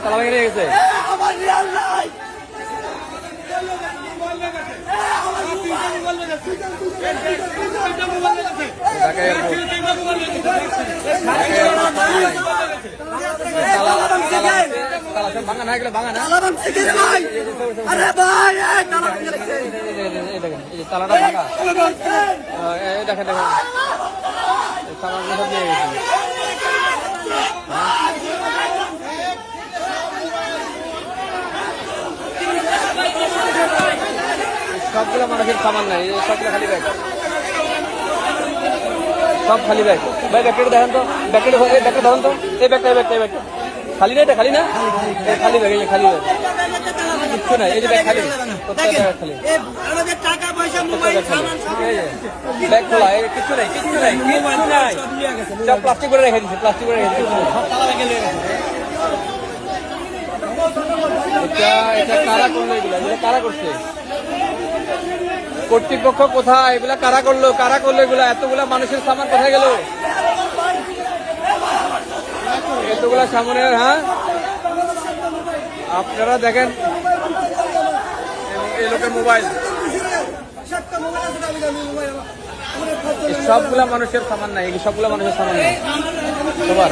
তালা ভেঙে গেছে। ভাঙা না এগুলো ভাঙা না, তালাটা ভাঙা। দেখেন দেখেন সামানগুলো সব নিয়ে গেছে। সবগুলো মানুষের সামান নাই, সবগুলো খালি ব্যাগ, সব খালি ব্যাগ। ভাই ব্যাগটা দেখেন তো, ব্যাগটা ধরেন তো, এই ব্যাগটা খালি না, এটা খালি না, খালি ব্যাগ, এই খালি ব্যাগ, কিচ্ছু নাই। এই যে ব্যাগ খালি, প্রত্যেকটা ব্যাগ খালি, ব্যাগ খোলা, কিচ্ছু নাই, কিচ্ছু নাই, কিচ্ছু নাই, সব প্লাস্টিক করে রেখে দিচ্ছে, প্লাস্টিক করে রেখে দিচ্ছে। এটা কারা করলো? এগুলো কারা করছে? কর্তৃপক্ষ কোথায়? এগুলা কারা করলো? এগুলা এতগুলা মানুষের সামান কোথায় গেল? এতগুলা সামনের, হ্যাঁ আপনারা দেখেন এই লোকের মোবাইল, সবগুলা মানুষের সামান নাই, সবগুলা মানুষের সামান নাই সবার।